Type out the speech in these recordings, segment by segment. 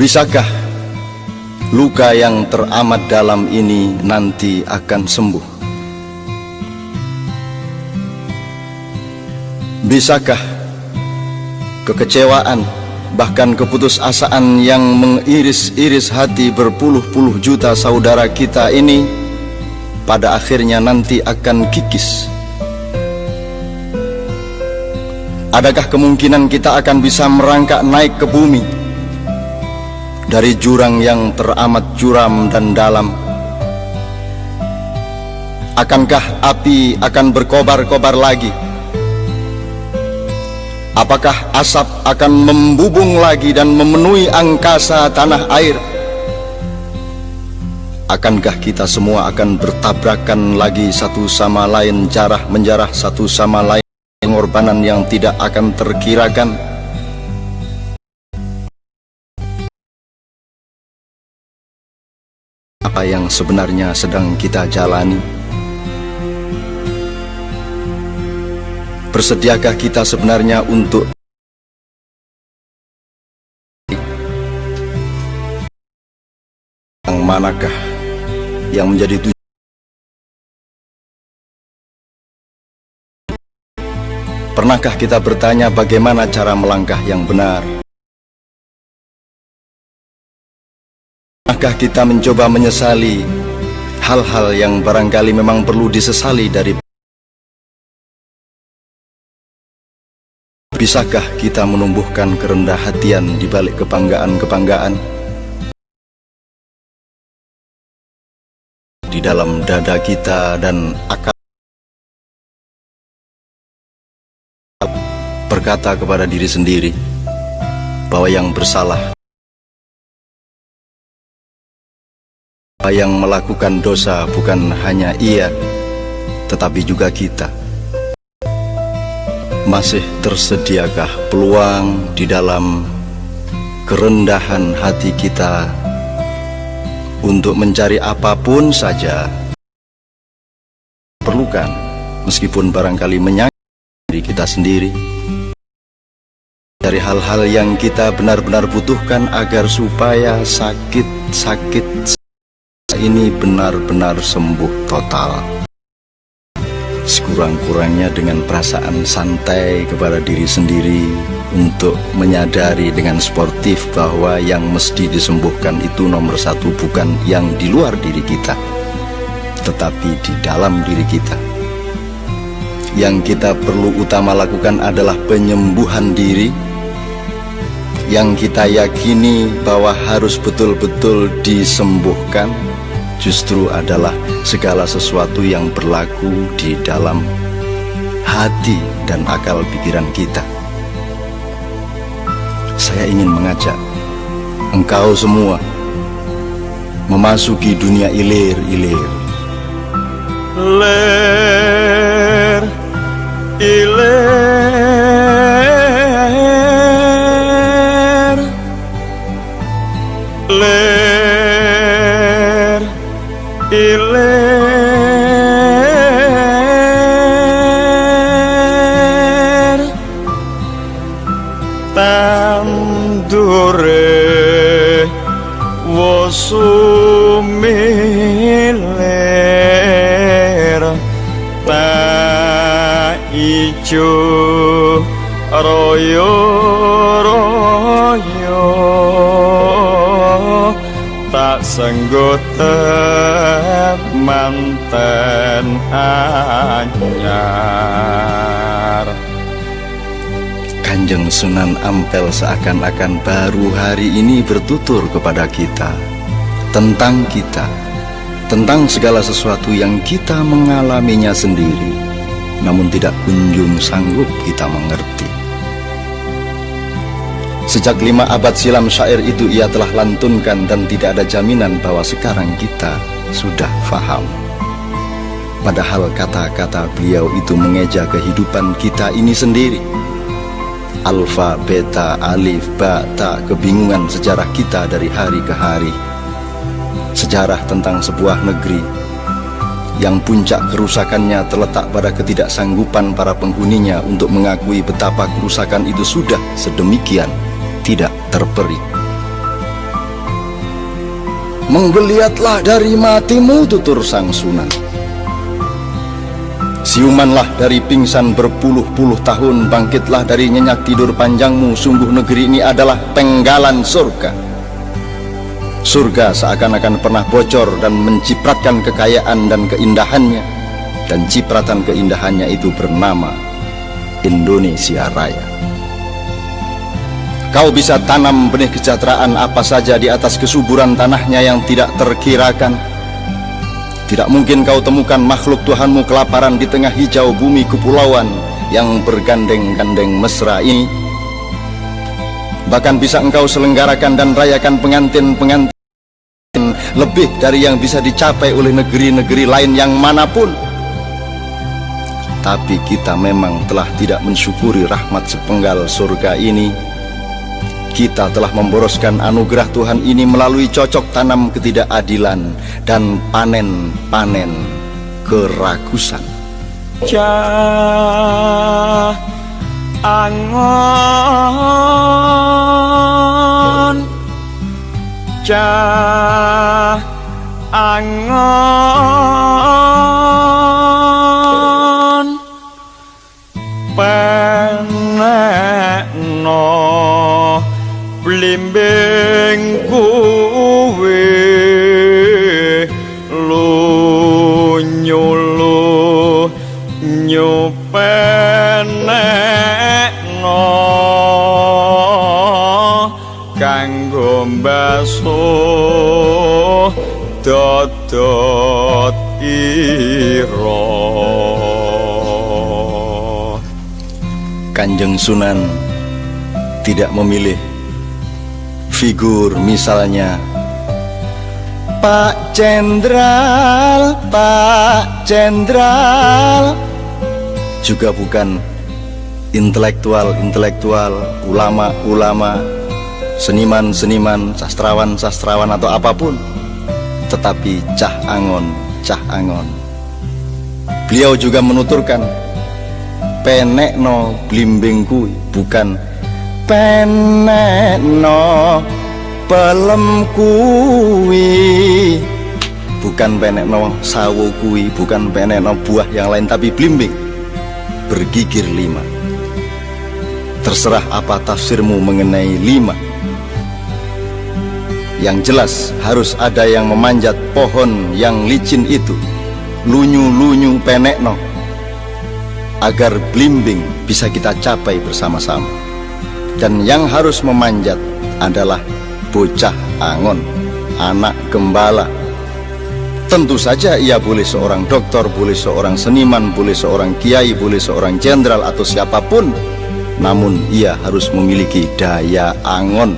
Bisakah luka yang teramat dalam ini nanti akan sembuh? Bisakah kekecewaan, bahkan keputusasaan yang mengiris-iris hati berpuluh-puluh juta saudara kita ini pada akhirnya nanti akan kikis? Adakah kemungkinan kita akan bisa merangkak naik ke bumi dari jurang yang teramat curam dan dalam? Akankah api akan berkobar-kobar lagi? Apakah asap akan membubung lagi dan memenuhi angkasa tanah air? Akankah kita semua akan bertabrakan lagi satu sama lain, jarah menjarah satu sama lain, pengorbanan yang tidak akan terkirakan? Apa yang sebenarnya sedang kita jalani? Bersediakah kita sebenarnya untuk yang manakah yang menjadi tujuan? Pernahkah kita bertanya bagaimana cara melangkah yang benar? Pernahkah kita mencoba menyesali hal-hal yang barangkali memang perlu disesali dari? Bisakah kita menumbuhkan kerendah hatian di balik kebanggaan-kebanggaan? Di dalam dada kita dan akal berkata kepada diri sendiri bahwa yang bersalah, yang melakukan dosa bukan hanya ia, tetapi juga kita. Masih tersediakah peluang di dalam kerendahan hati kita untuk mencari apapun saja perlukan, meskipun barangkali menyakiti diri kita sendiri, dari hal-hal yang kita benar-benar butuhkan agar supaya sakit-sakit ini benar-benar sembuh total. Sekurang-kurangnya dengan perasaan santai kepada diri sendiri untuk menyadari dengan sportif bahwa yang mesti disembuhkan itu nomor satu bukan yang di luar diri kita, tetapi di dalam diri kita. Yang kita perlu utama lakukan adalah penyembuhan diri, yang kita yakini bahwa harus betul-betul disembuhkan justru adalah segala sesuatu yang berlaku di dalam hati dan akal pikiran kita. Saya ingin mengajak engkau semua memasuki dunia ilir-ilir. Ler, ilir, ler, ilir, tandure wosumilir, ta ijo royo-royo, tak senggotek manten anyar. Kanjeng Sunan Ampel seakan-akan baru hari ini bertutur kepada kita, tentang segala sesuatu yang kita mengalaminya sendiri, namun tidak kunjung sanggup kita mengerti. Sejak 5 abad silam syair itu ia telah lantunkan dan tidak ada jaminan bahwa sekarang kita sudah faham. Padahal kata-kata beliau itu mengeja kehidupan kita ini sendiri. Alfa, beta, alif, ba, ta, kebingungan sejarah kita dari hari ke hari. Sejarah tentang sebuah negeri yang puncak kerusakannya terletak pada ketidaksanggupan para penghuninya untuk mengakui betapa kerusakan itu sudah sedemikian tidak terperi. menggeliatlah dari matimu, tutur sang Sunan. Siumanlah dari pingsan berpuluh-puluh tahun, bangkitlah dari nyenyak tidur panjangmu. Sungguh negeri ini adalah penggalan surga. Surga seakan-akan pernah bocor dan mencipratkan kekayaan dan keindahannya, dan cipratan keindahannya itu bernama Indonesia Raya. Kau bisa tanam benih kesejahteraan apa saja di atas kesuburan tanahnya yang tidak terkirakan. Tidak mungkin kau temukan makhluk Tuhanmu kelaparan di tengah hijau bumi kepulauan yang bergandeng-gandeng mesra ini. Bahkan bisa engkau selenggarakan dan rayakan pengantin-pengantin lebih dari yang bisa dicapai oleh negeri-negeri lain yang manapun. Tapi kita memang telah tidak mensyukuri rahmat sepenggal surga ini. Kita telah memboroskan anugerah Tuhan ini melalui cocok tanam ketidakadilan dan panen-panen keragusan. Cah angon, cah angon, penekno blimbing kuwe lunyu nyupenekno kanggo mbasuh dodot ira. Kanjeng Sunan tidak memilih figur, misalnya Pak Jenderal, Pak Jenderal. Juga bukan intelektual-intelektual, ulama-ulama, seniman-seniman, sastrawan-sastrawan atau apapun, tetapi Cah Angon, Cah Angon. Beliau juga menuturkan penekno blimbing kuwi, bukan penekno pelem kuwi, bukan penekno sawo kuwi, bukan penekno buah yang lain, tapi blimbing bergigir 5. Terserah apa tafsirmu mengenai 5. Yang jelas harus ada yang memanjat pohon yang licin itu, lunyu-lunyu penekno, agar blimbing bisa kita capai bersama-sama. Dan yang harus memanjat adalah bocah Angon, anak gembala. Tentu saja ia boleh seorang dokter, boleh seorang seniman, boleh seorang kiai, boleh seorang jenderal atau siapapun. Namun ia harus memiliki daya angon,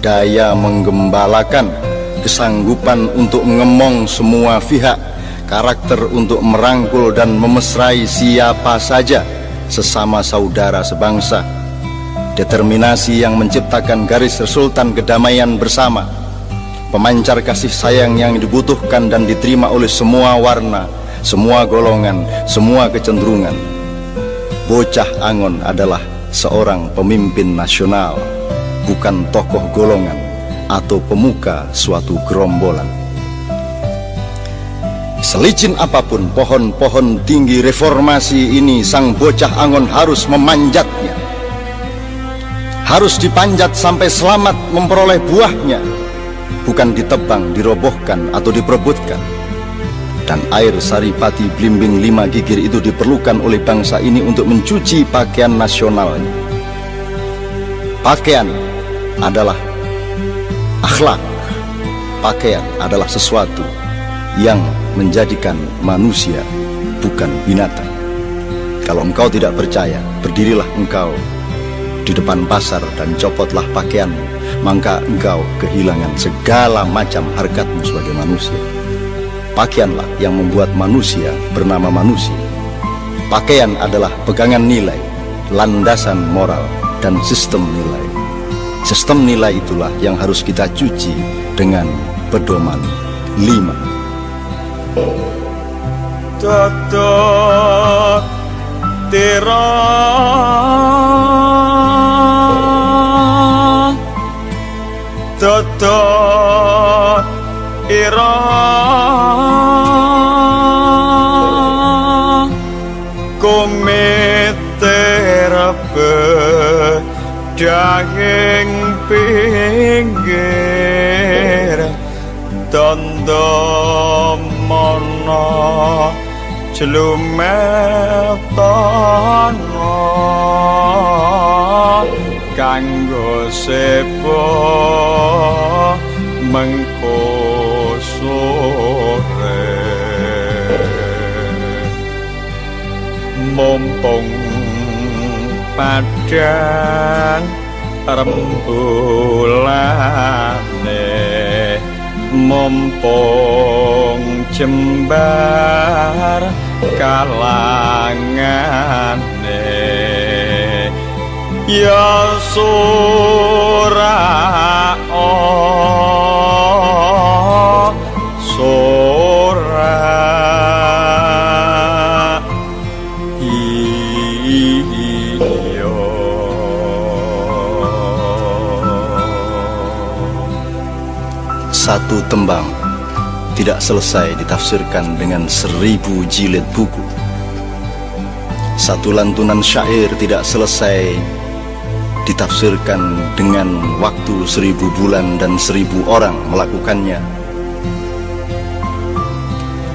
daya menggembalakan, kesanggupan untuk ngemong semua pihak, karakter untuk merangkul dan memesrai siapa saja, sesama saudara sebangsa, determinasi yang menciptakan garis resultan kedamaian bersama, pemancar kasih sayang yang dibutuhkan dan diterima oleh semua warna, semua golongan, semua kecenderungan. Bocah Angon adalah seorang pemimpin nasional, bukan tokoh golongan atau pemuka suatu gerombolan. Selicin apapun pohon-pohon tinggi reformasi ini, sang bocah Angon harus memanjatnya, harus dipanjat sampai selamat memperoleh buahnya, bukan ditebang, dirobohkan atau diperebutkan. Dan air saripati blimbing 5 gigir itu diperlukan oleh bangsa ini untuk mencuci pakaian nasionalnya. Pakaian adalah akhlak, pakaian adalah sesuatu yang menjadikan manusia, bukan binatang. Kalau engkau tidak percaya, berdirilah engkau di depan pasar dan copotlah pakaianmu, maka engkau kehilangan segala macam harkatmu sebagai manusia. Pakaianlah yang membuat manusia bernama manusia. Pakaian adalah pegangan nilai, landasan moral, dan sistem nilai. Sistem nilai itulah yang harus kita cuci dengan pedoman 5. Dodot tira dodot ira komiter bedahing pinggir tondo mana jlumetana kanggo sepo mengko sore mumpung padang rembulane mumpung jembar kalangane ya sora sora iyo satu tembang tidak selesai ditafsirkan dengan 1000 jilid buku. Satu lantunan syair tidak selesai ditafsirkan dengan waktu 1000 bulan dan 1000 orang melakukannya.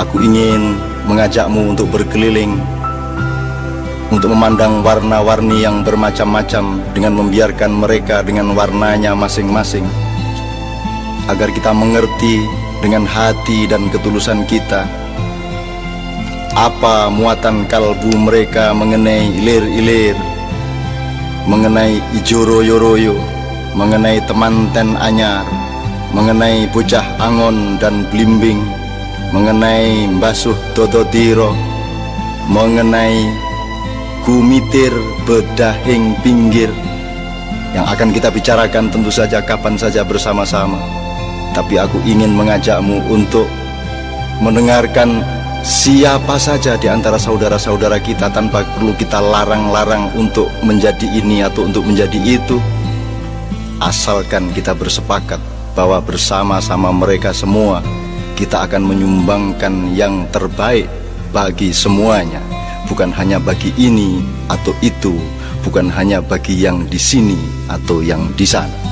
Aku ingin mengajakmu untuk berkeliling, untuk memandang warna-warni yang bermacam-macam dengan membiarkan mereka dengan warnanya masing-masing, agar kita mengerti dengan hati dan ketulusan kita apa muatan kalbu mereka mengenai ilir-ilir, mengenai ijo royo-royo, mengenai temanten anyar, mengenai bocah angon dan blimbing, mengenai mbasuh dodotiro, mengenai kumitir bedahing pinggir, yang akan kita bicarakan tentu saja kapan saja bersama-sama. Tapi aku ingin mengajakmu untuk mendengarkan siapa saja di antara saudara-saudara kita tanpa perlu kita larang-larang untuk menjadi ini atau untuk menjadi itu. Asalkan kita bersepakat bahwa bersama-sama mereka semua kita akan menyumbangkan yang terbaik bagi semuanya, bukan hanya bagi ini atau itu, bukan hanya bagi yang di sini atau yang di sana.